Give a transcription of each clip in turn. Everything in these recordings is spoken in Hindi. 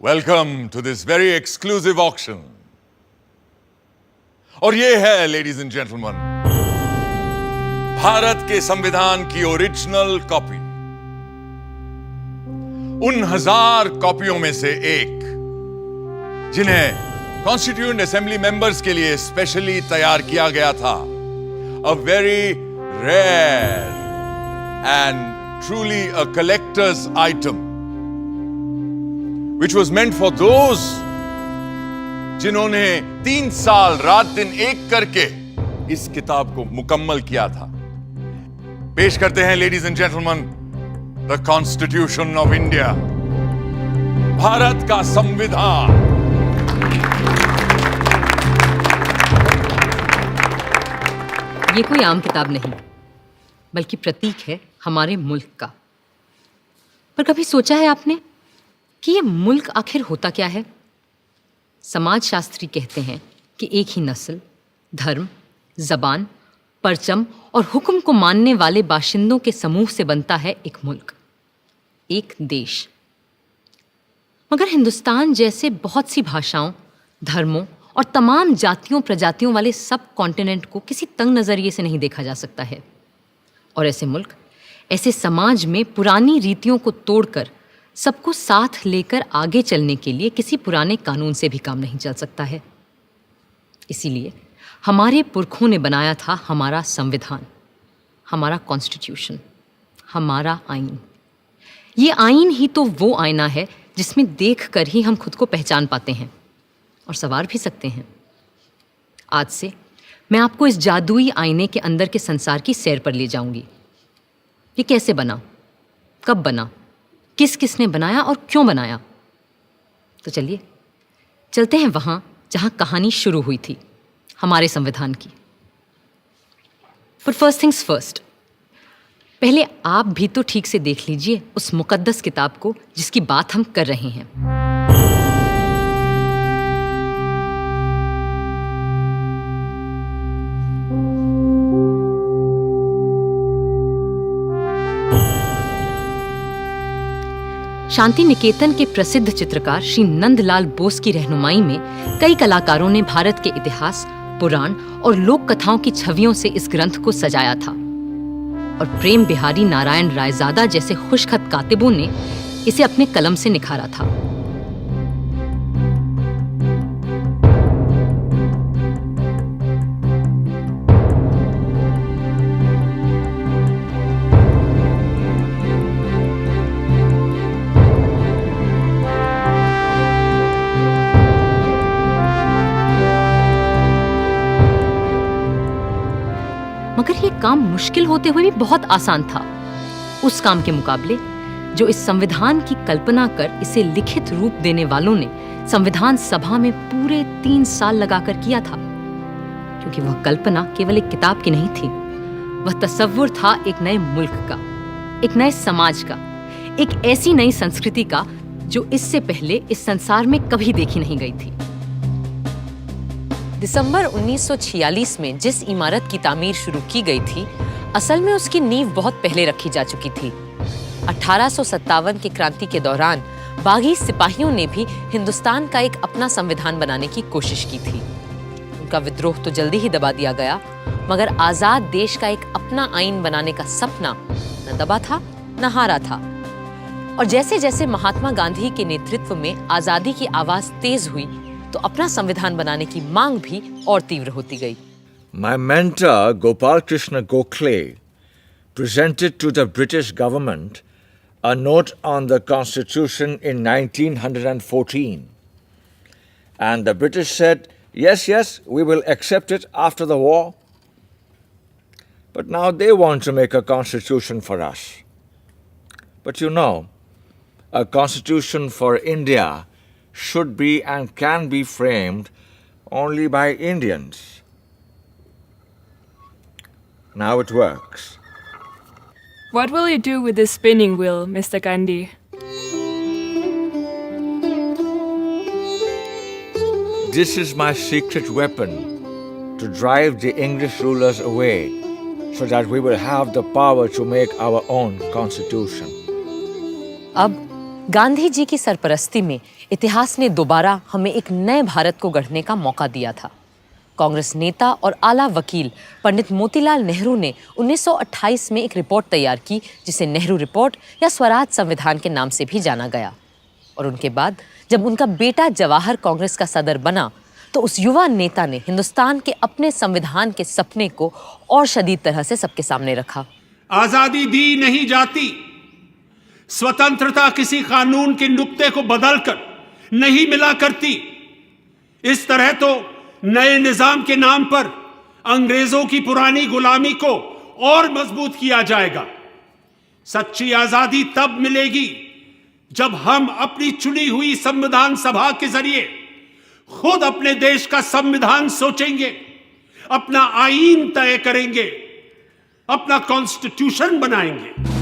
Welcome to this very exclusive auction. और ये है, ladies and gentlemen, भारत के संविधान की ओरिजिनल कॉपी। उन 1000 कॉपियों में से एक जिन्हें कॉन्स्टिट्यूएंट असेंबली मेंबर्स के लिए स्पेशली तैयार किया गया था। A very rare and truly a collector's item, which was meant for those जिन्होंने 3 साल रात दिन एक करके इस किताब को मुकम्मल किया था। पेश करते हैं ladies and gentleman, the constitution of India, Bharat का संविधान। ये कोई आम किताब नहीं, बल्कि प्रतीक है हमारे मुल्क का। पर कभी सोचा है आपने कि ये मुल्क आखिर होता क्या है? समाजशास्त्री कहते हैं कि एक ही नस्ल, धर्म, जबान, परचम और हुक्म को मानने वाले बाशिंदों के समूह से बनता है एक मुल्क, एक देश। मगर हिंदुस्तान जैसे बहुत सी भाषाओं, धर्मों और तमाम जातियों प्रजातियों वाले सब कॉन्टिनेंट को किसी तंग नज़रिए से नहीं देखा जा सकता है। और ऐसे मुल्क, ऐसे समाज में पुरानी रीतियों को तोड़कर सबको साथ लेकर आगे चलने के लिए किसी पुराने कानून से भी काम नहीं चल सकता है। इसीलिए हमारे पुरखों ने बनाया था हमारा संविधान, हमारा कॉन्स्टिट्यूशन, हमारा आईन। ये आईन ही तो वो आईना है जिसमें देखकर ही हम खुद को पहचान पाते हैं और संवार भी सकते हैं। आज से मैं आपको इस जादुई आईने के अंदर के संसार की सैर पर ले जाऊंगी। ये कैसे बना, कब बना, किस किसने बनाया और क्यों बनाया? तो चलिए चलते हैं वहाँ जहाँ कहानी शुरू हुई थी, हमारे संविधान की। पर फर्स्ट थिंग्स फर्स्ट, पहले आप भी तो ठीक से देख लीजिए उस मुकद्दस किताब को जिसकी बात हम कर रहे हैं। शांति निकेतन के प्रसिद्ध चित्रकार श्री नंदलाल बोस की रहनुमाई में कई कलाकारों ने भारत के इतिहास, पुराण और लोक कथाओं की छवियों से इस ग्रंथ को सजाया था। और प्रेम बिहारी नारायण रायजादा जैसे खुशखत कातिबों ने इसे अपने कलम से निखारा था। मगर ये काम मुश्किल होते हुए भी बहुत आसान था उस काम के मुकाबले जो इस संविधान की कल्पना कर इसे लिखित रूप देने वालों ने संविधान सभा में पूरे 3 साल लगाकर किया था। क्योंकि वह कल्पना केवल एक किताब की नहीं थी, वह तसव्वुर था एक नए मुल्क का, एक नए समाज का, एक ऐसी नई संस्कृति का जो इससे पहले इस संसार में कभी देखी नहीं गई थी। दिसंबर 1946 में जिस इमारत की तामीर शुरू की गई थी, असल में उसकी नींव बहुत पहले रखी जा चुकी थी। 1857 की क्रांति के दौरान बागी सिपाहियों ने भी हिंदुस्तान का एक अपना संविधान बनाने की कोशिश की थी। उनका विद्रोह तो जल्दी ही दबा दिया गया, मगर आजाद देश का एक अपना आईन बनाने का सपना न दबा था न हारा था। और जैसे जैसे महात्मा गांधी के नेतृत्व में आजादी की आवाज तेज हुई, तो अपना संविधान बनाने की मांग भी और तीव्र होती गई। My mentor, Gopal Krishna Gokhale, presented to the British government a note on the Constitution in 1914. And the British said, yes, we will accept it after the war. But now they want to make a constitution for us. But you know, a constitution for India should be and can be framed only by Indians. Now it works. What will you do with this spinning wheel, Mr. Gandhi? This is my secret weapon to drive the English rulers away so that we will have the power to make our own constitution. अब गांधी जी की सरपरस्ती में इतिहास ने दोबारा हमें एक नए भारत को गढ़ने का मौका दिया था। कांग्रेस नेता और आला वकील पंडित मोतीलाल नेहरू ने 1928 में एक रिपोर्ट तैयार की जिसे नेहरू रिपोर्ट या स्वराज संविधान के नाम से भी जाना गया। और उनके बाद जब उनका बेटा जवाहर कांग्रेस का सदर बना तो उस युवा नेता ने हिंदुस्तान के अपने संविधान के सपने को और शदीद तरह से सबके सामने रखा। आजादी दी नहीं जाती, स्वतंत्रता किसी कानून के नुक्ते को बदलकर नहीं मिला करती। इस तरह तो नए निजाम के नाम पर अंग्रेजों की पुरानी गुलामी को और मजबूत किया जाएगा। सच्ची आजादी तब मिलेगी जब हम अपनी चुनी हुई संविधान सभा के जरिए खुद अपने देश का संविधान सोचेंगे, अपना आईन तय करेंगे, अपना कॉन्स्टिट्यूशन बनाएंगे।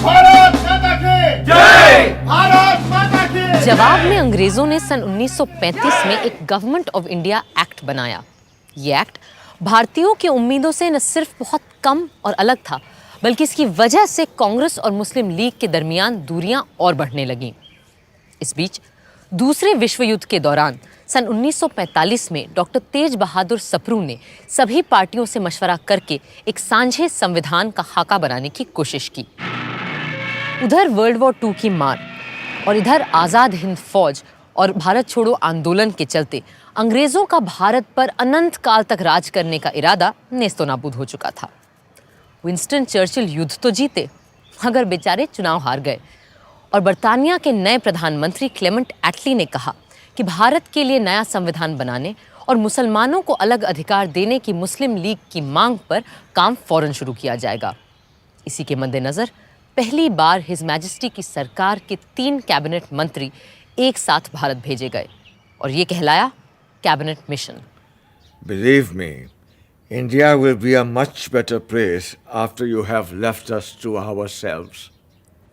भारत माता की जय! भारत माता की! जवाब में अंग्रेजों ने सन 1935 में एक गवर्नमेंट ऑफ इंडिया एक्ट बनाया। ये एक्ट भारतीयों की उम्मीदों से न सिर्फ बहुत कम और अलग था, बल्कि इसकी वजह से कांग्रेस और मुस्लिम लीग के दरमियान दूरियां और बढ़ने लगीं। इस बीच दूसरे विश्व युद्ध के दौरान सन 1945 में डॉक्टर तेज बहादुर सप्रू ने सभी पार्टियों से मशवरा करके एक सांझे संविधान का खाका बनाने की कोशिश की। उधर वर्ल्ड वॉर II की मार और इधर आज़ाद हिंद फौज और भारत छोड़ो आंदोलन के चलते अंग्रेजों का भारत पर अनंत काल तक राज करने का इरादा नेस्तो नाबूद हो चुका था। विंस्टन चर्चिल युद्ध तो जीते, मगर बेचारे चुनाव हार गए और बर्तानिया के नए प्रधानमंत्री क्लेमेंट एटली ने कहा कि भारत के लिए नया संविधान बनाने और मुसलमानों को अलग अधिकार देने की मुस्लिम लीग की मांग पर काम फौरन शुरू किया जाएगा। इसी के मद्देनजर पहली बार हिज मैजेस्टी की सरकार के 3 कैबिनेट मंत्री एक साथ भारत भेजे गए और ये कहलाया cabinet mission. Believe me, India will be a much better place after you have left us to ourselves.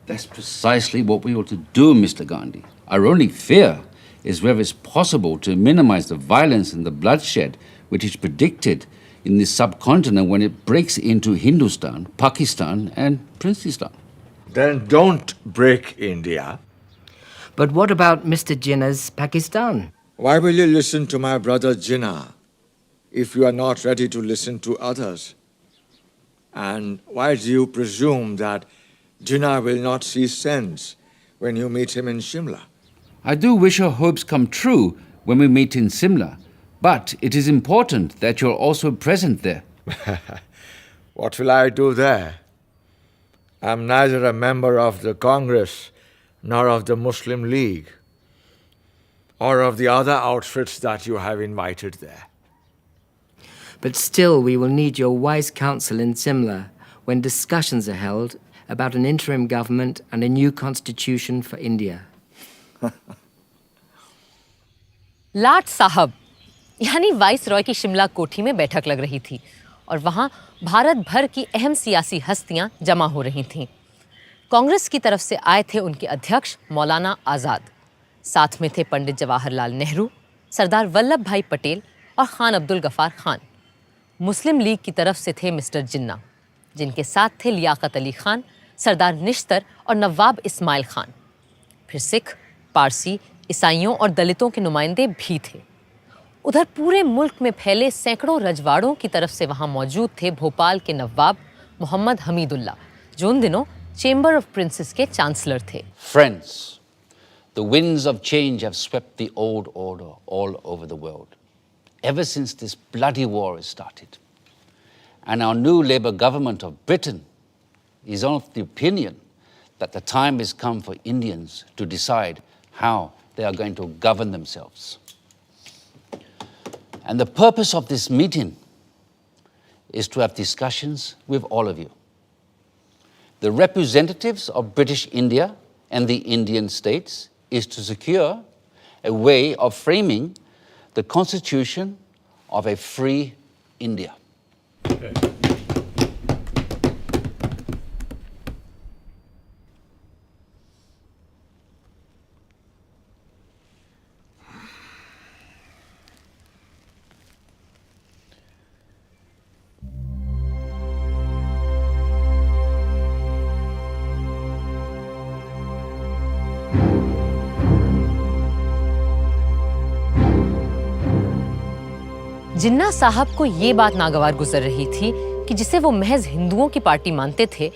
That's precisely what we ought to do, Mr. Gandhi. Our only fear is whether it's possible to minimize the violence and the bloodshed which is predicted in this subcontinent when it breaks into Hindustan, Pakistan, and Princeton. Then don't break India. But what about Mr. Jinnah's Pakistan? Why will you listen to my brother Jinnah if you are not ready to listen to others? And why do you presume that Jinnah will not see sense when you meet him in Shimla? I do wish your hopes come true when we meet in Simla, but it is important that you're also present there. What will I do there? I'm neither a member of the Congress nor of the Muslim League or of the other outfits that you have invited there. But still, we will need your wise counsel in Simla when discussions are held about an interim government and a new constitution for India. लाट साहब यानी वाइस रॉय की शिमला कोठी में बैठक लग रही थी और वहां भारत भर की अहम सियासी हस्तियां जमा हो रही थीं। कांग्रेस की तरफ से आए थे उनके अध्यक्ष मौलाना आज़ाद, साथ में थे पंडित जवाहरलाल नेहरू, सरदार वल्लभ भाई पटेल और खान अब्दुल गफार खान। मुस्लिम लीग की तरफ से थे मिस्टर जिन्ना, जिनके साथ थे लियाकत अली खान, सरदार निश्तर और नवाब इस्माइल खान। फिर सिख, पारसी, ईसाइयों और दलितों के नुमाइंदे भी थे। उधर पूरे मुल्क में फैले सैकड़ों रजवाड़ों की तरफ से वहां मौजूद थे भोपाल के नवाब मोहम्मद हमीदुल्ला, जो उन दिनों चेंबर ऑफ प्रिंसेस के चांसलर थे। Friends, the winds of change have swept the old order all over the world, ever since this bloody war has started. And our new Labour government of Britain is of the opinion that the time has come for Indians to decide how they are going to govern themselves. And the purpose of this meeting is to have discussions with all of you. The representatives of British India and the Indian states is to secure a way of framing the constitution of a free India. जिन्ना साहब को ये बात नागवार गुजर रही थी कि जिसे वो महज हिंदुओं की पार्टी मानते थे,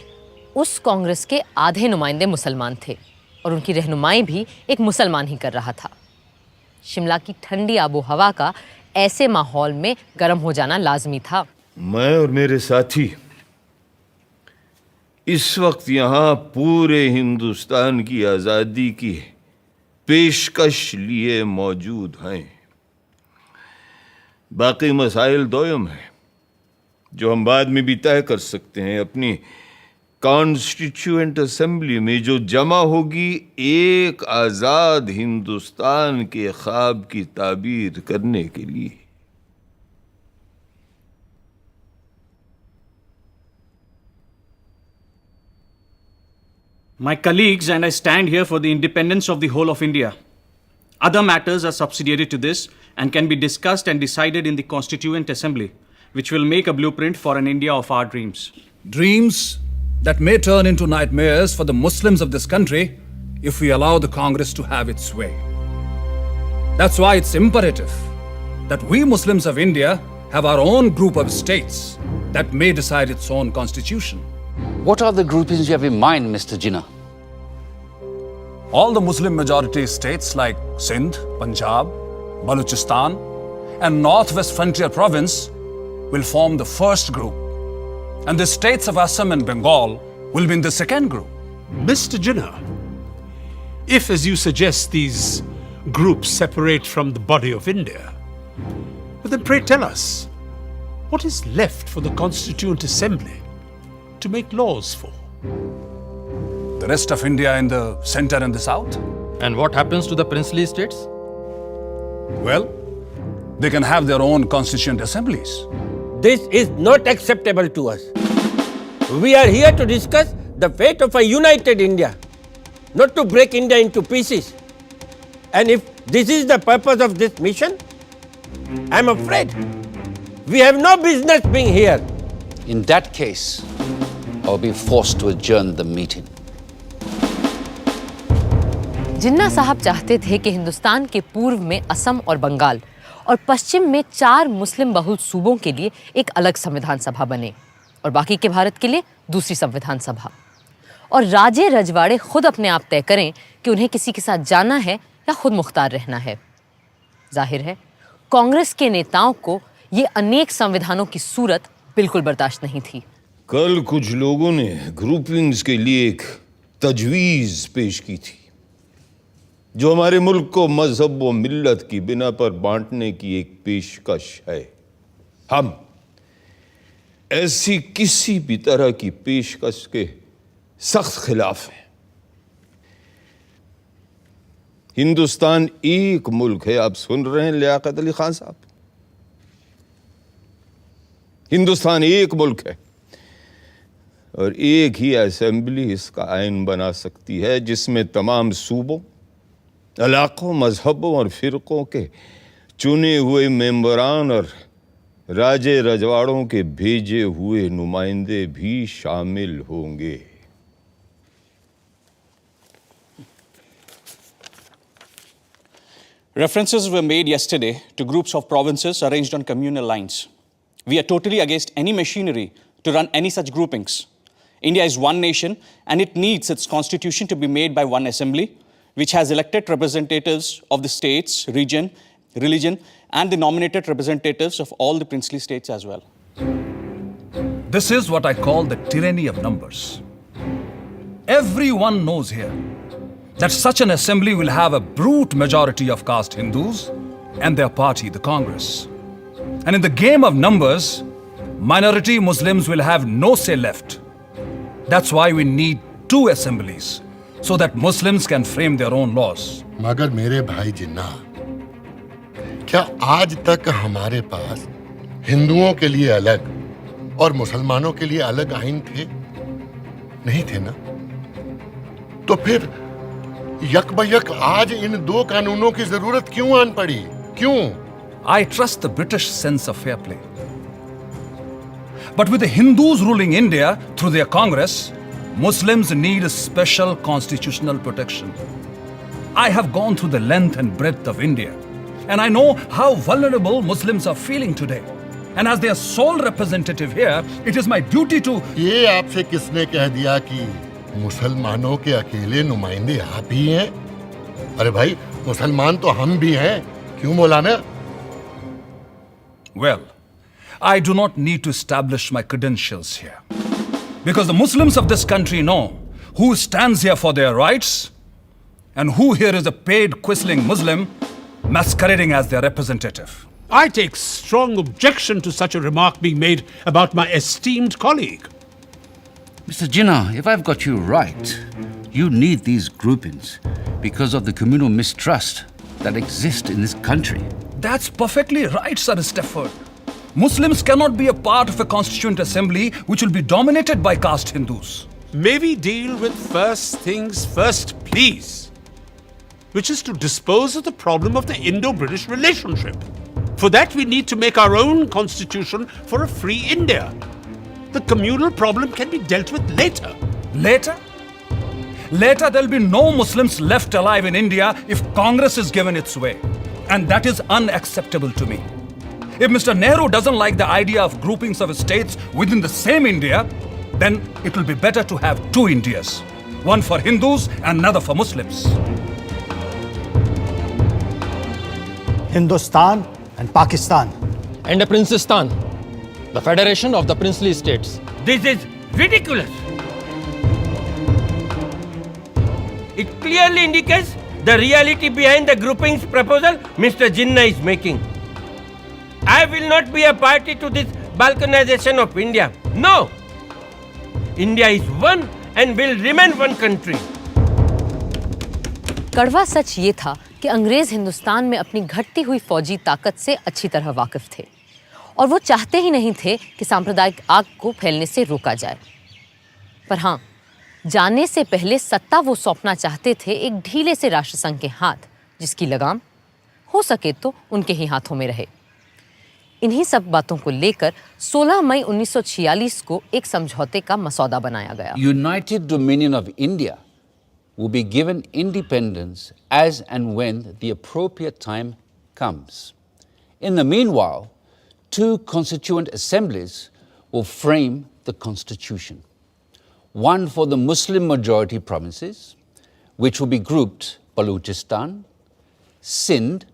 उस कांग्रेस के आधे नुमाइंदे मुसलमान थे और उनकी रहनुमाई भी एक मुसलमान ही कर रहा था। शिमला की ठंडी आबो हवा का ऐसे माहौल में गर्म हो जाना लाजमी था। मैं और मेरे साथी इस वक्त यहाँ पूरे हिंदुस्तान की आज़ादी की पेशकश लिए मौजूद हैं। बाकी मसाइल दोयम हैं जो हम बाद में भी तय कर सकते हैं। अपनी कॉन्स्टिट्यूएंट असेंबली में जो जमा होगी एक आज़ाद हिंदुस्तान के ख्वाब की ताबीर करने के लिए। My colleagues and I stand here for the independence of the whole of India. Other matters are subsidiary to this and can be discussed and decided in the Constituent Assembly, which will make a blueprint for an India of our dreams. Dreams that may turn into nightmares for the Muslims of this country if we allow the Congress to have its way. That's why it's imperative that we Muslims of India have our own group of states that may decide its own constitution. What are the groupings you have in mind, Mr. Jinnah? All the Muslim majority states like Sindh, Punjab, Balochistan, and Northwest Frontier Province will form the first group. And the states of Assam and Bengal will be in the second group. Mr. Jinnah, if, as you suggest, these groups separate from the body of India, but then pray tell us, what is left for the Constituent Assembly to make laws for? The rest of India in the center and the south? And what happens to the princely states? Well, they can have their own constituent assemblies. This is not acceptable to us. We are here to discuss the fate of a united India, not to break India into pieces. And if this is the purpose of this mission, I'm afraid we have no business being here. In that case, I'll be forced to adjourn the meeting. जिन्ना साहब चाहते थे कि हिंदुस्तान के पूर्व में असम और बंगाल और पश्चिम में 4 मुस्लिम बहुल सूबों के लिए एक अलग संविधान सभा बने और बाकी के भारत के लिए दूसरी संविधान सभा, और राजे रजवाड़े खुद अपने आप तय करें कि उन्हें किसी के साथ जाना है या खुद मुख्तार रहना है। जाहिर है कांग्रेस के नेताओं को ये अनेक संविधानों की सूरत बिल्कुल बर्दाश्त नहीं थी। कल कुछ लोगों ने ग्रुपिंग्स के लिए एक तजवीज़ पेश की थी जो हमारे मुल्क को मजहब व मिल्लत की बिना पर बांटने की एक पेशकश है। हम ऐसी किसी भी तरह की पेशकश के सख्त खिलाफ हैं। हिंदुस्तान एक मुल्क है, आप सुन रहे हैं लियाकत अली खान साहब, हिंदुस्तान एक मुल्क है और एक ही असेंबली इसका आइन बना सकती है जिसमें तमाम सूबों, इलाकों, मजहबों और फिरकों के चुने हुए मेंबरान और राजे रजवाड़ों के भेजे हुए नुमाइंदे भी शामिल होंगे। References were made yesterday to groups of provinces arranged on communal lines. We are totally against any machinery to run any such groupings. India is one nation and it needs its constitution to be made by one assembly, which has elected representatives of the states, region, religion, and the nominated representatives of all the princely states as well. This is what I call the tyranny of numbers. Everyone knows here that such an assembly will have a brute majority of caste Hindus and their party, the Congress. And in the game of numbers, minority Muslims will have no say left. That's why we need 2 assemblies, so that Muslims can frame their own laws. मगर मेरे भाई जिन्ना, क्या आज तक हमारे पास हिंदुओं के लिए अलग और मुसलमानों के लिए अलग आइन थे? नहीं थे ना? तो फिर यकबयक आज इन 2 कानूनों की जरूरत क्यों आन पड़ी? क्यों? I trust the British sense of fair play. But with the Hindus ruling India through their Congress, Muslims need a special constitutional protection. I have gone through the length and breadth of India And I know how vulnerable Muslims are feeling today. And as their sole representative here, it is my duty to... ये आपसे किसने कह दिया कि मुसलमानों के अकेले नुमाइंदे आप ही हैं? अरे भाई, मुसलमान तो हम भी हैं, क्यों मौलाना? Well, I do not need to establish my credentials here. Because the Muslims of this country know who stands here for their rights and who here is a paid quisling Muslim masquerading as their representative. I take strong objection to such a remark being made about my esteemed colleague. Mr. Jinnah, if I've got you right, you need these groupings because of the communal mistrust that exists in this country. That's perfectly right, Sir Stafford. Muslims cannot be a part of a constituent assembly which will be dominated by caste Hindus. May we deal with first things first, please, which is to dispose of the problem of the Indo-British relationship. For that, we need to make our own constitution for a free India. The communal problem can be dealt with later. Later? Later, there'll be no Muslims left alive in India if Congress is given its way. And that is unacceptable to me. If Mr. Nehru doesn't like the idea of groupings of states within the same India, then it will be better to have two Indias. One for Hindus and another for Muslims. Hindustan and Pakistan. And a Princestan, the federation of the princely states. This is ridiculous. It clearly indicates the reality behind the groupings proposal Mr. Jinnah is making. I will not be a party to this balkanization of India. No! India is one and will remain one country. कड़वा सच ये था कि अंग्रेज हिंदुस्तान में अपनी घटती हुई फौजी ताकत से अच्छी तरह वाकिफ थे और वो चाहते ही नहीं थे कि सांप्रदायिक आग को फैलने से रोका जाए। पर हाँ, जाने से पहले सत्ता वो सौंपना चाहते थे एक ढीले से राष्ट्रसंघ के हाथ, जिसकी लगाम हो सके तो उनके ही हाथों में रहे। इन्हीं सब बातों को लेकर 16 मई 1946 को एक समझौते का मसौदा बनाया गया। United Dominion of India will be given independence as and when the appropriate time comes. In the meanwhile, two constituent assemblies will frame the constitution. One for the Muslim majority provinces, which will be grouped Balochistan, Sindh,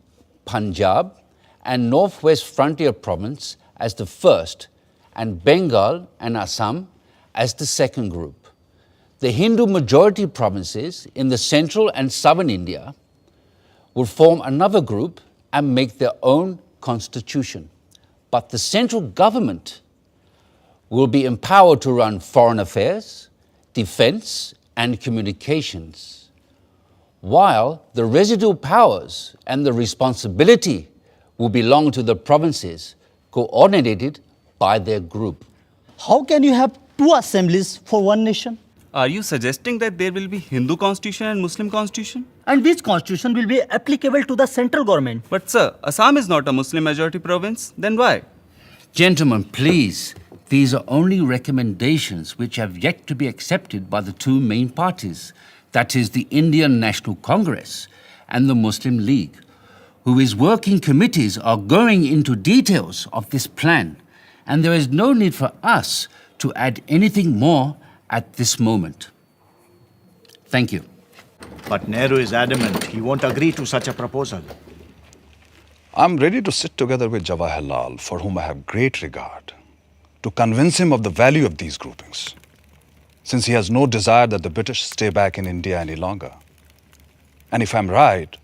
Punjab, and Northwest Frontier Province as the first, and Bengal and Assam as the second group. The Hindu majority provinces in the central and southern India will form another group and make their own constitution. But the central government will be empowered to run foreign affairs, defense, and communications, while the residual powers and the responsibility will belong to the provinces coordinated by their group. How can you have two assemblies for one nation? Are you suggesting that there will be Hindu constitution and Muslim constitution? And which constitution will be applicable to the central government? But sir, Assam is not a Muslim majority province. Then why? Gentlemen, please, these are only recommendations which have yet to be accepted by the two main parties, that is the Indian National Congress and the Muslim League, whose working committees are going into details of this plan, and there is no need for us to add anything more at this moment. Thank you. But Nehru is adamant he won't agree to such a proposal. I'm ready to sit together with Jawaharlal, for whom I have great regard, to convince him of the value of these groupings, since he has no desire that the British stay back in India any longer. And if I'm right,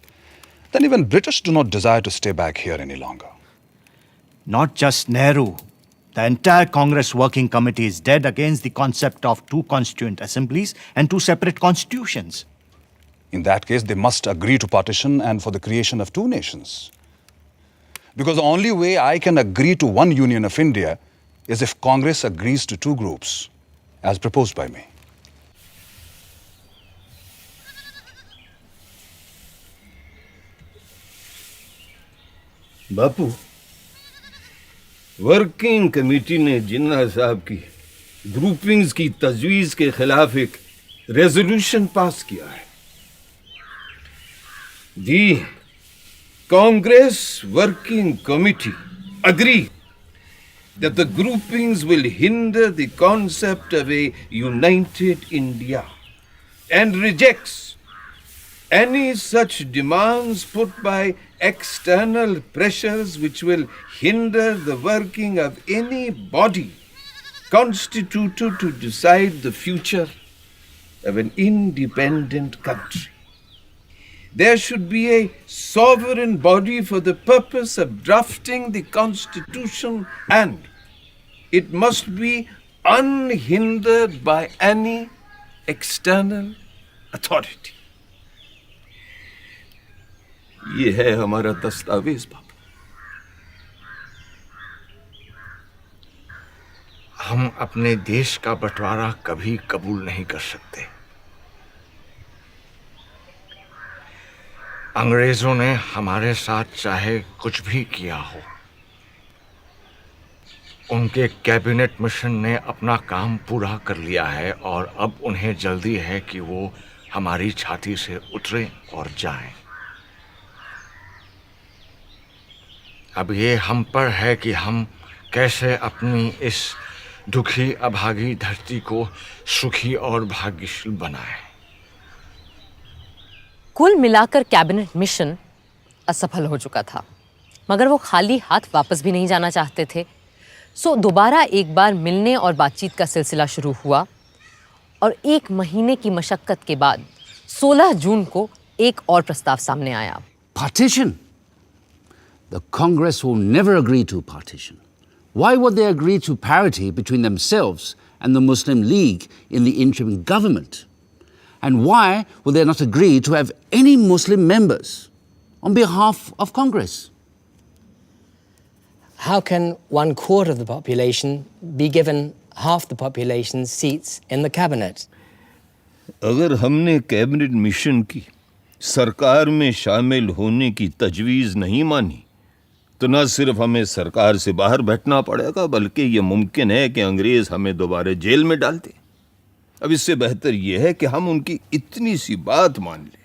then even British do not desire to stay back here any longer. Not just Nehru. The entire Congress Working Committee is dead against the concept of two constituent assemblies and two separate constitutions. In that case, they must agree to partition and for the creation of two nations. Because the only way I can agree to one union of India is if Congress agrees to two groups, as proposed by me. Bapu, working committee ने जिन्ना साहब की ग्रुपिंग्स की तजवीज़ के खिलाफ एक रेजोल्यूशन पास किया है। Congress Working Committee agree that the groupings will hinder the concept of a united India and rejects any such demands put by external pressures which will hinder the working of any body constituted to decide the future of an independent country. There should be a sovereign body for the purpose of drafting the Constitution, and it must be unhindered by any external authority. ये है हमारा दस्तावेज बाबू। हम अपने देश का बंटवारा कभी कबूल नहीं कर सकते। अंग्रेजों ने हमारे साथ चाहे कुछ भी किया हो, उनके कैबिनेट मिशन ने अपना काम पूरा कर लिया है और अब उन्हें जल्दी है कि वो हमारी छाती से उतरे और जाएं। अब ये हम पर है कि हम कैसे अपनी इस दुखी अभागी धरती को सुखी और भाग्यशील बनाएं। कुल मिलाकर कैबिनेट मिशन असफल हो चुका था, मगर वो खाली हाथ वापस भी नहीं जाना चाहते थे। सो दोबारा एक बार मिलने और बातचीत का सिलसिला शुरू हुआ और 1 महीने की मशक्कत के बाद 16 जून को एक और प्रस्ताव सामने आया। Partition? The Congress will never agree to partition. Why would they agree to parity between themselves and the Muslim League in the interim government? And why will they not agree to have any Muslim members on behalf of Congress? How can 1/4 of the population be given half the population's seats in the cabinet? अगर हमने कैबिनेट मिशन की सरकार में शामिल होने की तजवीज़ नहीं मानी तो न सिर्फ हमें सरकार से बाहर बैठना पड़ेगा, बल्कि ये मुमकिन है कि अंग्रेज हमें दोबारा जेल में डाल दें। अब इससे बेहतर यह है कि हम उनकी इतनी सी बात मान लें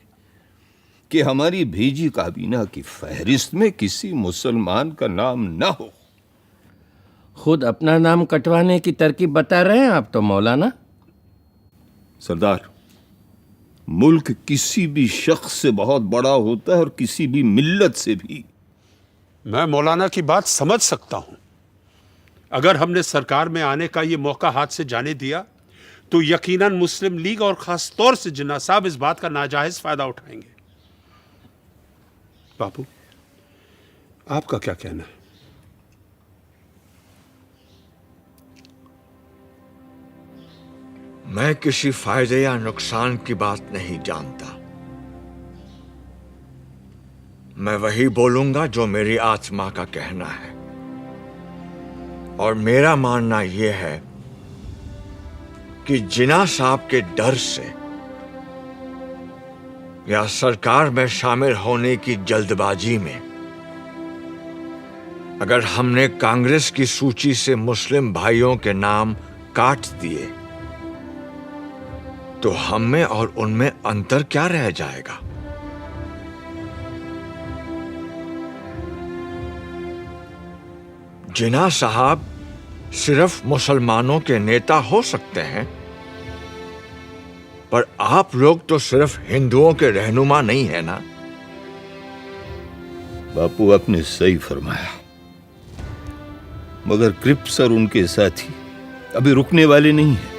कि हमारी भेजी काबीना की फहरिस्त में किसी मुसलमान का नाम ना हो। खुद अपना नाम कटवाने की तरकीब बता रहे हैं आप तो मौलाना। सरदार, मुल्क किसी भी शख्स से बहुत बड़ा होता है और किसी भी मिल्लत से भी। मैं मौलाना की बात समझ सकता हूं। अगर हमने सरकार में आने का ये मौका हाथ से जाने दिया तो यकीनन मुस्लिम लीग और खास तौर से जिन्ना साहब इस बात का नाजायज फायदा उठाएंगे। बापू, आपका क्या कहना है? मैं किसी फायदे या नुकसान की बात नहीं जानता। मैं वही बोलूंगा जो मेरी आत्मा का कहना है, और मेरा मानना यह है कि जिन्ना साहब के डर से या सरकार में शामिल होने की जल्दबाजी में अगर हमने कांग्रेस की सूची से मुस्लिम भाइयों के नाम काट दिए तो हम में और उनमें अंतर क्या रह जाएगा? जिन्ना साहब सिर्फ मुसलमानों के नेता हो सकते हैं, पर आप लोग तो सिर्फ हिंदुओं के रहनुमा नहीं है ना। बापू, आपने सही फरमाया, मगर क्रिप्स और उनके साथी अभी रुकने वाले नहीं हैं,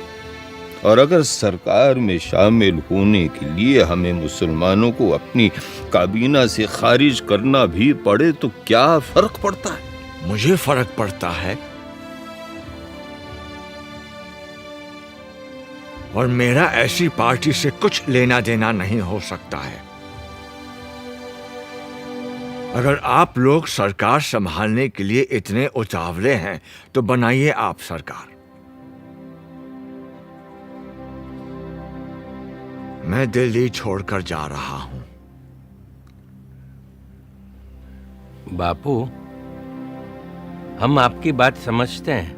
और अगर सरकार में शामिल होने के लिए हमें मुसलमानों को अपनी काबीना से खारिज करना भी पड़े तो क्या फर्क पड़ता है? मुझे फर्क पड़ता है, और मेरा ऐसी पार्टी से कुछ लेना देना नहीं हो सकता है। अगर आप लोग सरकार संभालने के लिए इतने उतावले हैं तो बनाइए आप सरकार। मैं दिल्ली छोड़कर जा रहा हूं। बापू, हम आपकी बात समझते हैं,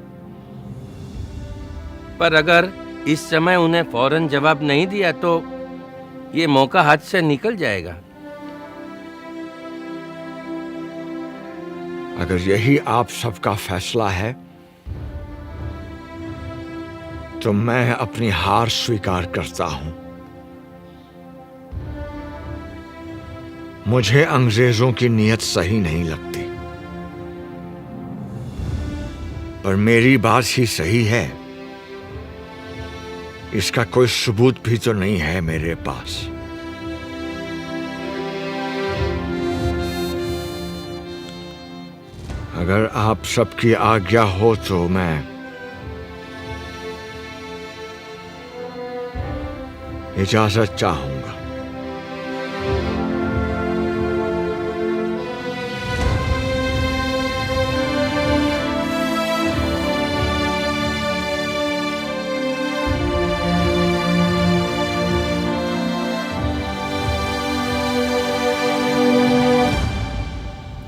पर अगर इस समय उन्हें फौरन जवाब नहीं दिया तो ये मौका हाथ से निकल जाएगा। अगर यही आप सबका फैसला है तो मैं अपनी हार स्वीकार करता हूं। मुझे अंग्रेजों की नीयत सही नहीं लगती, पर मेरी बात ही सही है। इसका कोई सबूत भी तो नहीं है मेरे पास। अगर आप सबकी आज्ञा हो तो मैं इजाजत चाहूंगा।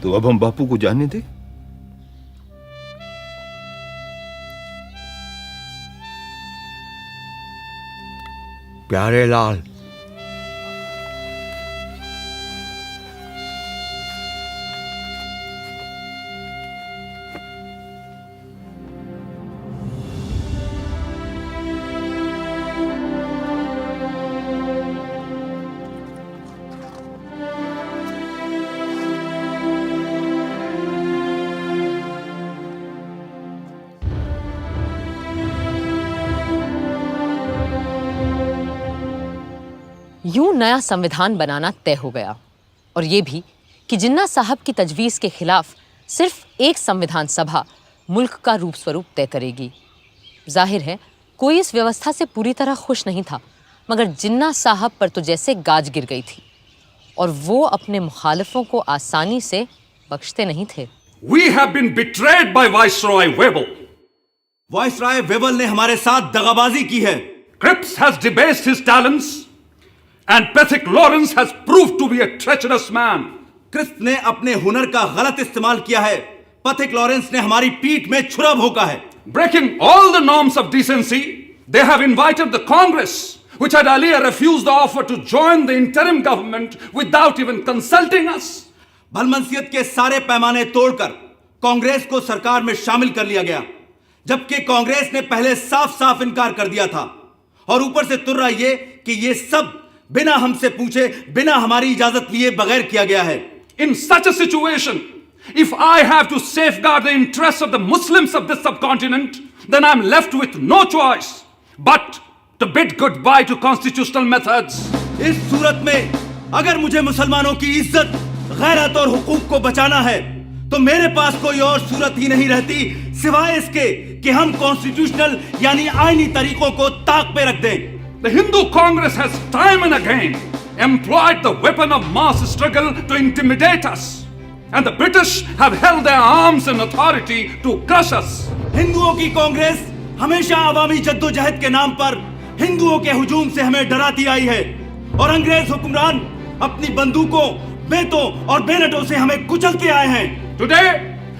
तो अब हम बापू को जाने दें। प्यारे लाल, यूं नया संविधान बनाना तय हो गया, और ये भी कि जिन्ना साहब की तजवीज़ के खिलाफ सिर्फ एक संविधान सभा मुल्क का रूप स्वरूप तय करेगी। जाहिर है कोई इस व्यवस्था से पूरी तरह खुश नहीं था, मगर जिन्ना साहब पर तो जैसे गाज गिर गई थी, और वो अपने मुखालिफों को आसानी से बख्शते नहीं थे। We have been betrayed by Viceroy Webel. Viceroy Wavell ने हमारे साथ दगाबाजी की है। Cripps has debased his talents, and Pethick Lawrence has proved to be a treacherous man. Crisp ने अपने हुनर का गलत इस्तेमाल किया है। पथिक लॉरेंस ने हमारी पीठ में छुरा भोंका है। Breaking all the norms of decency, they have invited the Congress, which had earlier refused the offer to join the interim government without even consulting us. भलमनसियत के सारे पैमाने तोड़कर कांग्रेस को सरकार में शामिल कर लिया गया, जबकि कांग्रेस ने पहले साफ साफ इनकार कर दिया था। और ऊपर से तुर्रा ये कि ये सब बिना हमसे पूछे, बिना हमारी इजाजत लिए बगैर किया गया है। In such a situation, if I have to safeguard the interests of the Muslims of this subcontinent, then I'm left with no choice but to bid goodbye to constitutional methods. इस सूरत में अगर मुझे मुसलमानों की इज्जत, गैरत और हुकूक को बचाना है, तो मेरे पास कोई और सूरत ही नहीं रहती सिवाय इसके कि हम कॉन्स्टिट्यूशनल यानी आईनी तरीकों को ताक पे रख दें। The Hindu Congress has time and again employed the weapon of mass struggle to intimidate us, and the British have held their arms in authority to crush us. हिंदुओं की कांग्रेस हमेशा अवामी जद्दोजहद के नाम पर हिंदुओं के हुजूम से हमें डराती आई है, और अंग्रेज हुक्मरान अपनी बंदूकों, बेतों और बेनटों से हमें कुचलते आए हैं। Today,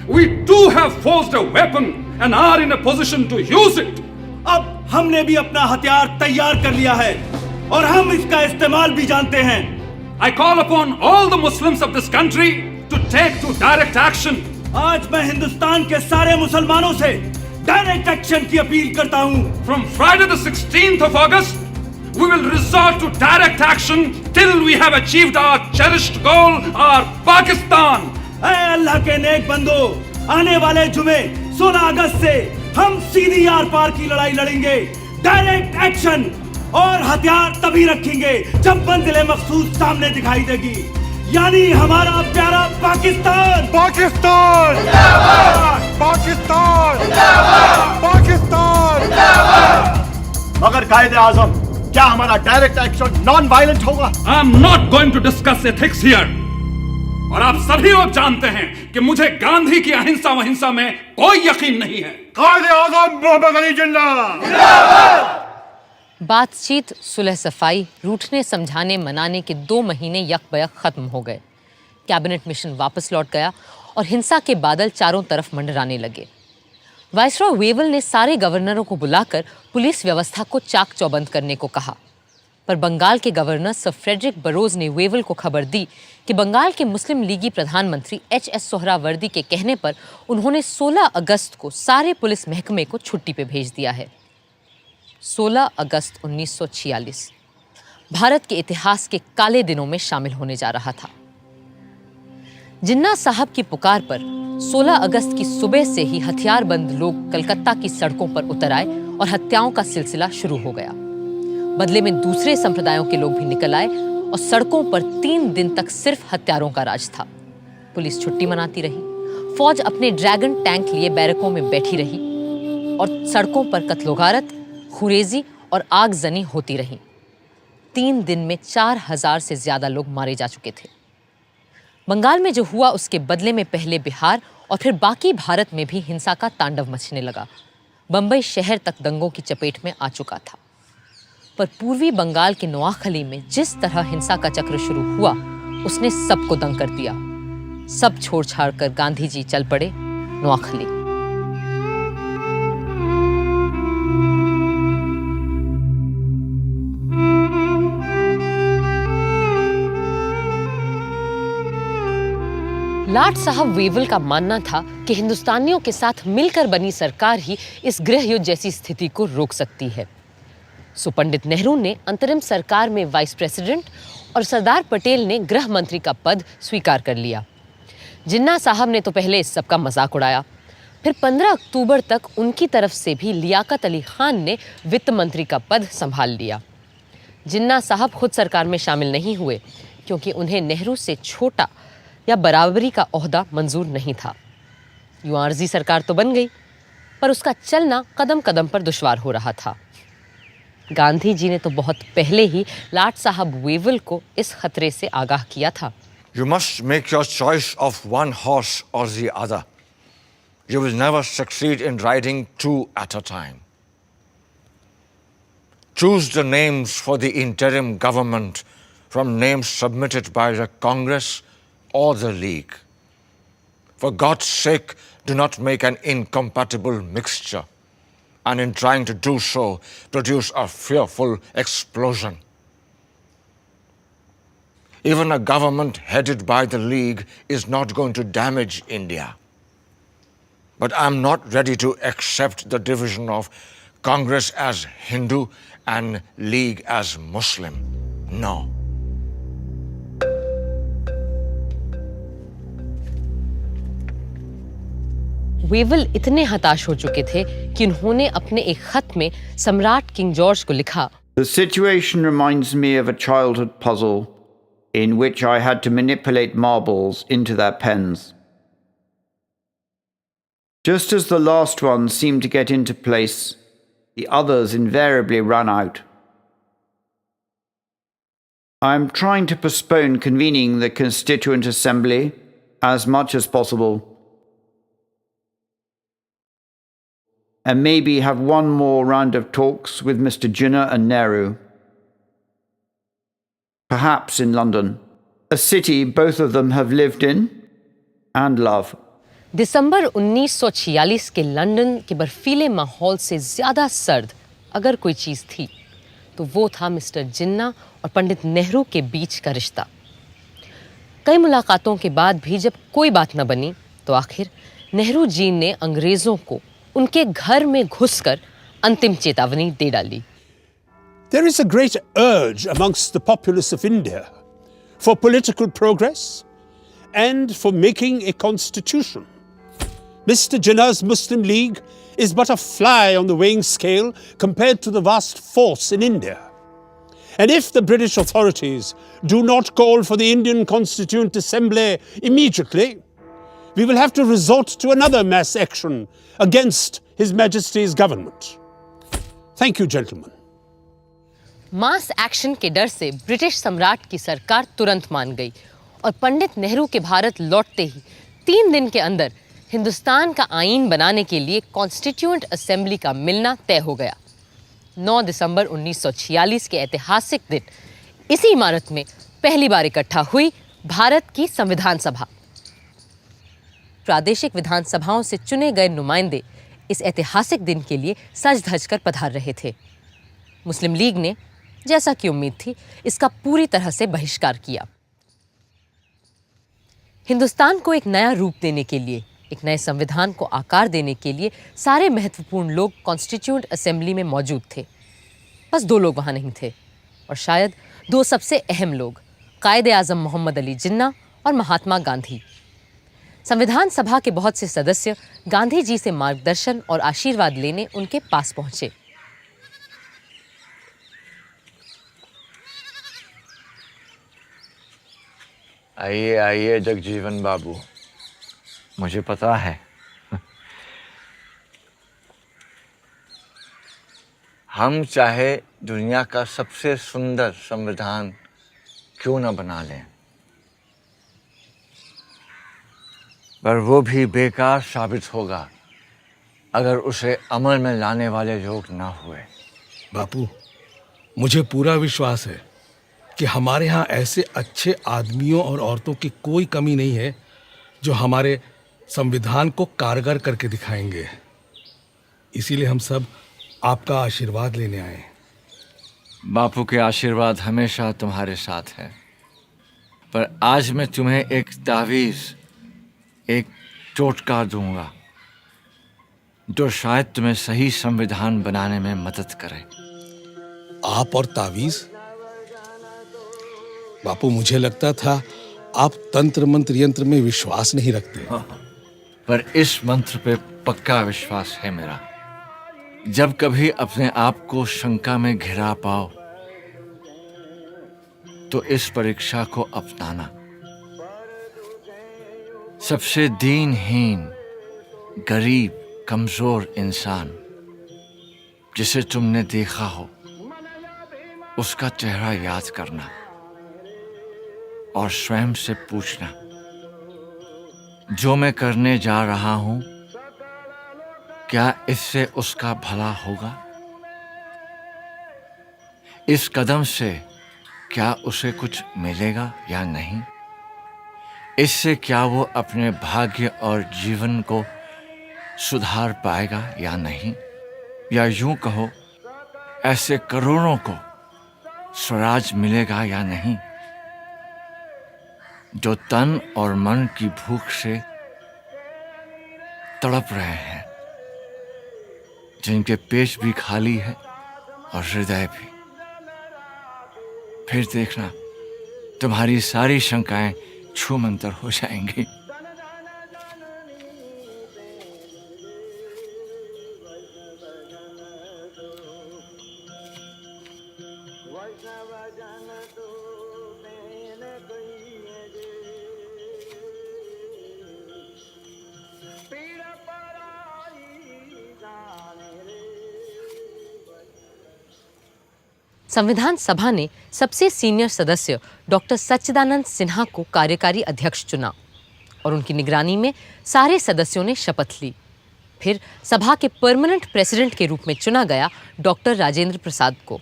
we too have forged a weapon and are in a position to use it. अब हमने भी अपना हथियार तैयार कर लिया है और हम इसका इस्तेमाल भी जानते हैं। I call upon all the Muslims of this country to take to direct action. आज मैं हिंदुस्तान के सारे मुसलमानों से डायरेक्ट एक्शन की अपील करता हूँ। From Friday the 16th of August, we will resort to direct action till we have achieved our cherished goal, our Pakistan. ऐ अल्लाह के नेक बंदो, आने वाले जुमे 16 अगस्त से हम सीधी आर पार की लड़ाई लड़ेंगे। डायरेक्ट एक्शन और हथियार तभी रखेंगे जब मंजिल मखसूस सामने दिखाई देगी, यानी हमारा प्यारा पाकिस्तान। पाकिस्तान पाकिस्तान पाकिस्तान। मगर कायदे आजम, क्या हमारा डायरेक्ट एक्शन नॉन वायलेंट होगा? I am not going to discuss ethics here. और आप सभी लोग जानते हैं कि मुझे गांधी की अहिंसा वहिंसा में कोई यकीन नहीं है। कायदे आजम मोहम्मद अली जिन्ना। बातचीत, सुलह सफाई, रूठने समझाने मनाने के 2 महीने यकबयक खत्म हो गए। कैबिनेट मिशन वापस लौट गया और हिंसा के बादल चारों तरफ मंडराने लगे। वाइसरॉय वेवल ने सारे गवर्नरों को बुलाकर पुलिस व्यवस्था को चाक चौबंद करने को कहा। पर बंगाल के गवर्नर सर फ्रेडरिक बरोज ने वेवल को खबर दी कि बंगाल के मुस्लिम लीगी प्रधानमंत्री एच.एस. सोहरावर्दी के कहने पर उन्होंने 16 अगस्त को सारे पुलिस महकमे को छुट्टी पे भेज दिया है। 16 अगस्त 1946 भारत के इतिहास के काले दिनों में शामिल होने जा रहा था। जिन्ना साहब की पुकार पर 16 अगस्त की सुबह से ही हथियारबंद लोग कलकत्ता की सड़कों पर उतर आए और हत्याओं का सिलसिला शुरू हो गया। बदले में दूसरे संप्रदायों के लोग भी निकल आए और सड़कों पर 3 दिन तक सिर्फ हत्यारों का राज था। पुलिस छुट्टी मनाती रही, फौज अपने ड्रैगन टैंक लिए बैरकों में बैठी रही और सड़कों पर कत्लोगारत, खुरेजी और आगजनी होती रही। 3 दिन में 4000 से ज्यादा लोग मारे जा चुके थे। बंगाल में जो हुआ उसके बदले में पहले बिहार और फिर बाकी भारत में भी हिंसा का तांडव मचने लगा। बंबई शहर तक दंगों की चपेट में आ चुका था। पर पूर्वी बंगाल के नोआखली में जिस तरह हिंसा का चक्र शुरू हुआ उसने सबको दंग कर दिया। सब छोड़ छाड़ कर गांधी जी चल पड़े नोआखली। लाट साहब वेवल का मानना था कि हिंदुस्तानियों के साथ मिलकर बनी सरकार ही इस गृह युद्ध जैसी स्थिति को रोक सकती है। सो पंडित नेहरू ने अंतरिम सरकार में वाइस प्रेसिडेंट और सरदार पटेल ने गृह मंत्री का पद स्वीकार कर लिया। जिन्ना साहब ने तो पहले इस सब का मजाक उड़ाया, फिर 15 अक्टूबर तक उनकी तरफ से भी लियाकत अली खान ने वित्त मंत्री का पद संभाल लिया। जिन्ना साहब खुद सरकार में शामिल नहीं हुए क्योंकि उन्हें नेहरू से छोटा या बराबरी का ओहदा मंजूर नहीं था। यूं आर्जी सरकार तो बन गई, पर उसका चलना कदम कदम पर दुश्वार हो रहा था। गांधी जी ने तो बहुत पहले ही लाट साहब वेवल को इस खतरे से आगाह किया था। You must make your choice of one horse or the other. You will never succeed in riding 2 at a time. Choose the names for the interim government from names submitted by the Congress or the League. For God's sake, do not make an incompatible mixture, and in trying to do so, produce a fearful explosion. Even a government headed by the League is not going to damage India. But I'm not ready to accept the division of Congress as Hindu and League as Muslim. No. Wavell इतने हताश हो चुके थे कि उन्होंने अपने एक खत में सम्राट किंग जॉर्ज को लिखा, The situation reminds me of a childhood puzzle in which I had to manipulate marbles into their pens. Just as the last one seemed to get into place, the others invariably ran out. I am trying to postpone convening the Constituent Assembly as much as possible, and maybe have one more round of talks with Mr. Jinnah and Nehru. Perhaps in London, a city both of them have lived in and love. दिसंबर 1946 के लंदन के बर्फीले माहौल से ज्यादा सर्द अगर कोई चीज थी तो वो था मिस्टर जिन्ना और पंडित नेहरू के बीच का रिश्ता। कई मुलाकातों के बाद भी जब कोई बात न बनी तो आखिर नेहरू जी ने अंग्रेजों को उनके घर में घुसकर अंतिम चेतावनी दे डाली। There is a great urge amongst the populace of India for political progress and for making a constitution. Mr. Jinnah's Muslim League is but a fly on the weighing scale compared to the vast force in India. And if the British authorities do not call for the Indian Constituent Assembly immediately, we will have to resort to another mass action against His Majesty's government. Thank you, gentlemen. Mass action के डर से ब्रिटिश सम्राट की सरकार तुरंत मान गई और पंडित नेहरू के भारत लौटते ही 3 दिन के अंदर हिंदुस्तान का आईन बनाने के लिए कॉन्स्टिट्यूएंट असेंबली का मिलना तय हो गया। 9 दिसंबर 1946 के ऐतिहासिक दिन इसी इमारत में पहली बार इकट्ठा हुई भारत की संविधान सभा। प्रादेशिक विधानसभाओं से चुने गए नुमाइंदे इस ऐतिहासिक दिन के लिए सज धज कर पधार रहे थे। मुस्लिम लीग ने जैसा कि उम्मीद थी, इसका पूरी तरह से बहिष्कार किया। हिंदुस्तान को एक नया रूप देने के लिए, एक नए संविधान को आकार देने के लिए सारे महत्वपूर्ण लोग कॉन्स्टिट्यूएंट असेंबली में मौजूद थे। बस 2 लोग वहां नहीं थे, और शायद 2 सबसे अहम लोग, कायदे आजम मोहम्मद अली जिन्ना और महात्मा गांधी। संविधान सभा के बहुत से सदस्य गांधी जी से मार्गदर्शन और आशीर्वाद लेने उनके पास पहुंचे। आइए आइए जगजीवन बाबू, मुझे पता है हम चाहे दुनिया का सबसे सुंदर संविधान क्यों न बना लें, पर वो भी बेकार साबित होगा अगर उसे अमल में लाने वाले लोग ना हुए। बापू, मुझे पूरा विश्वास है कि हमारे यहाँ ऐसे अच्छे आदमियों और औरतों की कोई कमी नहीं है जो हमारे संविधान को कारगर करके दिखाएंगे। इसीलिए हम सब आपका आशीर्वाद लेने आए। बापू के आशीर्वाद हमेशा तुम्हारे साथ है, पर आज मैं तुम्हें एक तावीज़, एक टोटका दूंगा जो शायद तुम्हें सही संविधान बनाने में मदद करे। आप और तावीज़? बापू, मुझे लगता था आप तंत्र मंत्र यंत्र में विश्वास नहीं रखते। पर इस मंत्र पे पक्का विश्वास है मेरा। जब कभी अपने आप को शंका में घिरा पाओ तो इस परीक्षा को अपनाना। सबसे दीनहीन, गरीब, कमजोर इंसान जिसे तुमने देखा हो, उसका चेहरा याद करना और स्वयं से पूछना, जो मैं करने जा रहा हूं, क्या इससे उसका भला होगा? इस कदम से क्या उसे कुछ मिलेगा या नहीं? इससे क्या वो अपने भाग्य और जीवन को सुधार पाएगा या नहीं? या यूं कहो, ऐसे करोड़ों को स्वराज मिलेगा या नहीं जो तन और मन की भूख से तड़प रहे हैं, जिनके पेट भी खाली है और हृदय भी। फिर देखना, तुम्हारी सारी शंकाएं छूमंतर हो जाएंगी। संविधान सभा ने सबसे सीनियर सदस्य डॉक्टर सच्चिदानंद सिन्हा को कार्यकारी अध्यक्ष चुना और उनकी निगरानी में सारे सदस्यों ने शपथ ली। फिर सभा के परमानेंट प्रेसिडेंट के रूप में चुना गया डॉक्टर राजेंद्र प्रसाद को।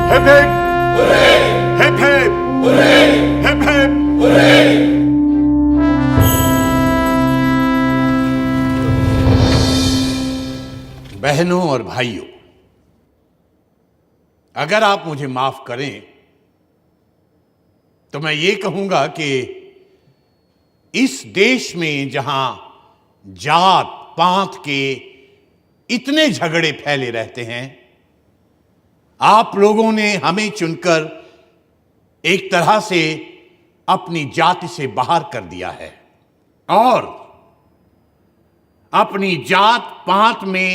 Hip hip! Hooray! Hip hip! Hooray! Hip hip! Hooray! बहनों और भाइयों, अगर आप मुझे माफ करें तो मैं ये कहूंगा कि इस देश में जहां जात पात के इतने झगड़े फैले रहते हैं, आप लोगों ने हमें चुनकर एक तरह से अपनी जाति से बाहर कर दिया है और अपनी जात पात में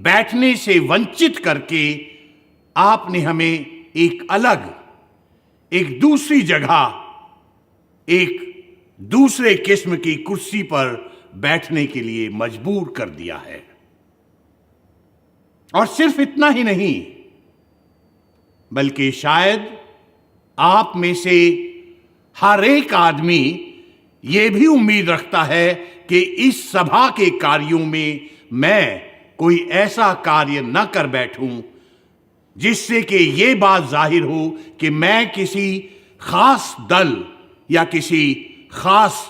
बैठने से वंचित करके आपने हमें एक अलग, एक दूसरी जगह, एक दूसरे किस्म की कुर्सी पर बैठने के लिए मजबूर कर दिया है। और सिर्फ इतना ही नहीं, बल्कि शायद आप में से हर एक आदमी यह भी उम्मीद रखता है कि इस सभा के कार्यों में मैं कोई ऐसा कार्य न कर बैठूं जिससे कि ये बात जाहिर हो कि मैं किसी खास दल या किसी खास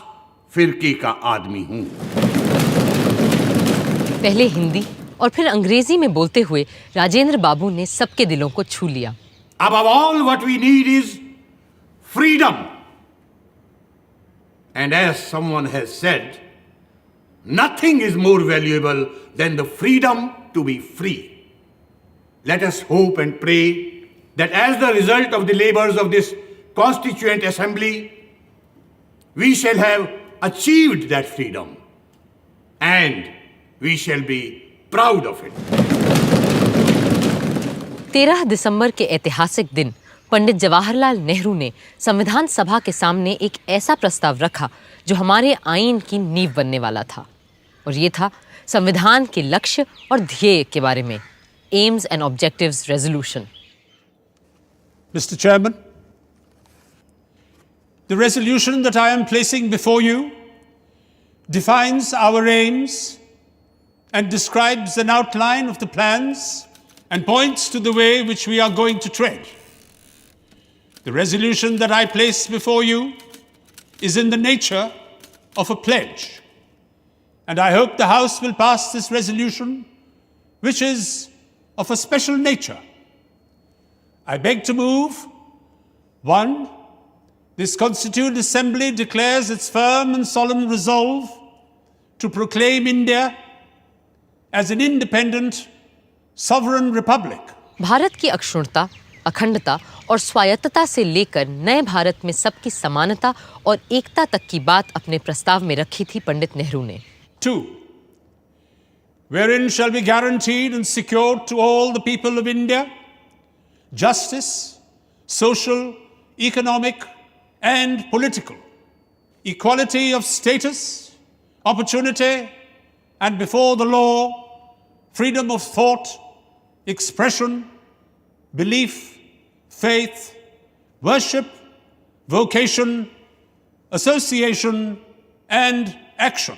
फिरके का आदमी हूं। पहले हिंदी और फिर अंग्रेजी में बोलते हुए राजेंद्र बाबू ने सबके दिलों को छू लिया। Above all, what we need is freedom. And as someone has said, nothing is more valuable than the freedom to be free. Let us hope and pray that as the result of the labors of this Constituent Assembly, we shall have achieved that freedom and we shall be proud of it. 13 दिसंबर के ऐतिहासिक दिन पंडित जवाहरलाल नेहरू ने संविधान सभा के सामने एक ऐसा प्रस्ताव रखा जो हमारे आईन की नींव बनने वाला था, और ये था संविधान के लक्ष्य और ध्येय के बारे में, AIIMS and objectives resolution. Mr. Chairman, the resolution that I am placing before you defines our aims and describes an outline of the plans and points to the way which we are going to tread. The resolution that I place before you is in the nature of a pledge, and I hope the House will pass this resolution, which is of a special nature. I beg to move, 1, this Constituent Assembly declares its firm and solemn resolve to proclaim India as an independent, sovereign republic. Bharat की अक्षुण्णता, अखंडता और स्वायत्तता से लेकर नए भारत में सबकी समानता और एकता तक की बात अपने प्रस्ताव में रखी थी पंडित नेहरू ने। 2, wherein shall be guaranteed and secured to all the people of India justice, social, economic, and political, equality of status, opportunity, and before the law, freedom of thought, expression, belief, faith, worship, vocation, association, and action.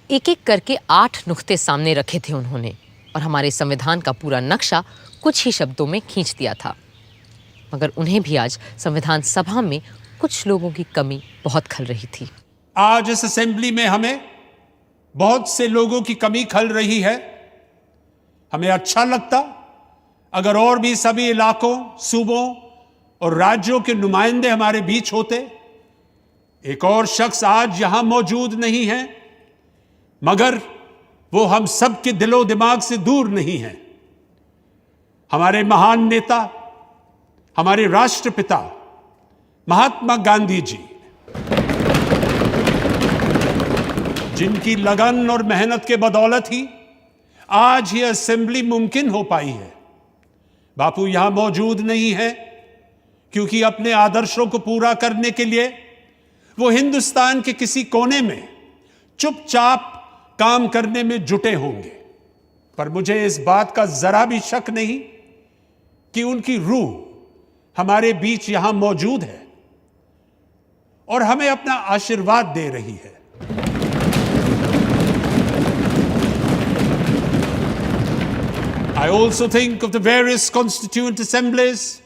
एक एक करके 8 नुक्ते सामने रखे थे उन्होंने, और हमारे संविधान का पूरा नक्शा कुछ ही शब्दों में खींच दिया था। मगर उन्हें भी आज संविधान सभा में कुछ लोगों की कमी बहुत खल रही थी। आज इस असेंबली में हमें बहुत से लोगों की कमी खल रही है। हमें अच्छा लगता अगर और भी सभी इलाकों, सूबों और राज्यों के नुमाइंदे हमारे बीच होते। एक और शख्स आज यहां मौजूद नहीं है, मगर वो हम सब के दिलो दिमाग से दूर नहीं है। हमारे महान नेता, हमारे राष्ट्रपिता महात्मा गांधी जी, जिनकी लगन और मेहनत के बदौलत ही आज ये असेंबली मुमकिन हो पाई है। बापू यहां मौजूद नहीं है क्योंकि अपने आदर्शों को पूरा करने के लिए वो हिंदुस्तान के किसी कोने में चुपचाप काम करने में जुटे होंगे। पर मुझे इस बात का जरा भी शक नहीं कि उनकी रूह हमारे बीच यहां मौजूद है और हमें अपना आशीर्वाद दे रही है। I also think of the various constituent assemblies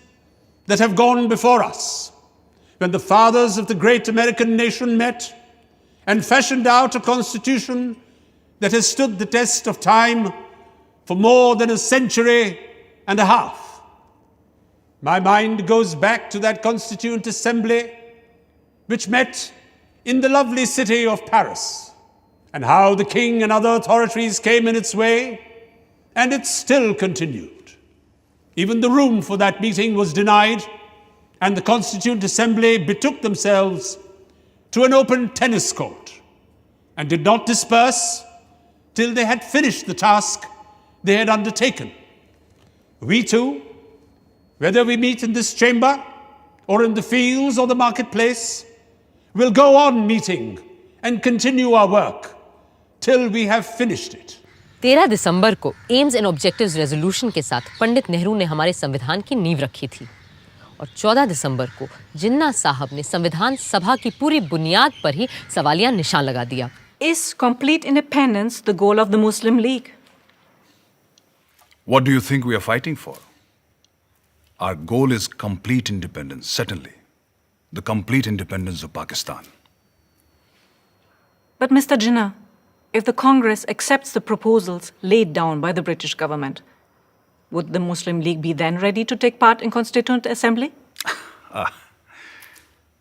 that have gone before us, when the fathers of the great American nation met and fashioned out a constitution that has stood the test of time for more than a century and a half. My mind goes back to that constituent assembly which met in the lovely city of Paris, and how the king and other authorities came in its way, and it still continued. Even the room for that meeting was denied, and the Constituent Assembly betook themselves to an open tennis court and did not disperse till they had finished the task they had undertaken. We too, whether we meet in this chamber or in the fields or the marketplace, will go on meeting and continue our work till we have finished it. 13 दिसंबर को एम्स एंड ऑब्जेक्टिव्स रेजोल्यूशन के साथ पंडित नेहरू ने हमारे संविधान की नींव रखी थी, और 14 दिसंबर को जिन्ना साहब ने संविधान सभा की पूरी बुनियाद पर ही सवालिया निशान लगा दिया। Is complete independence the goal of the Muslim League? What do you think we are fighting for? Our goal is complete independence, certainly. The complete independence of Pakistan. But Mr. Jinnah, if the Congress accepts the proposals laid down by the British government, would the Muslim League be then ready to take part in Constituent Assembly?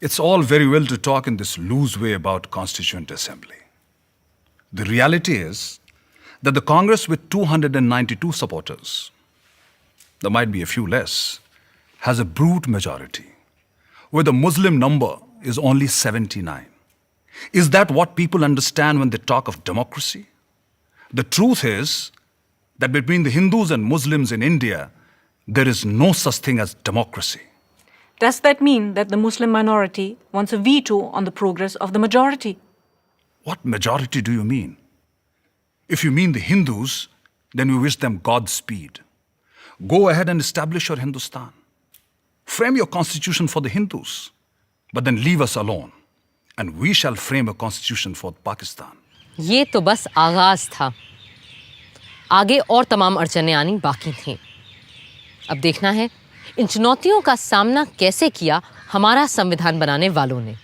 It's all very well to talk in this loose way about Constituent Assembly. The reality is that the Congress with 292 supporters, there might be a few less, has a brute majority, where the Muslim number is only 79. Is that what people understand when they talk of democracy? The truth is that between the Hindus and Muslims in India, there is no such thing as democracy. Does that mean that the Muslim minority wants a veto on the progress of the majority? What majority do you mean? If you mean the Hindus, then we wish them Godspeed. Go ahead and establish your Hindustan. Frame your constitution for the Hindus, but then leave us alone, and we shall frame a constitution for Pakistan. ये तो बस आगाज था। आगे और तमाम अड़चनें आनी बाकी थीं। अब देखना है इन चुनौतियों का सामना कैसे किया हमारा संविधान बनाने वालों ने।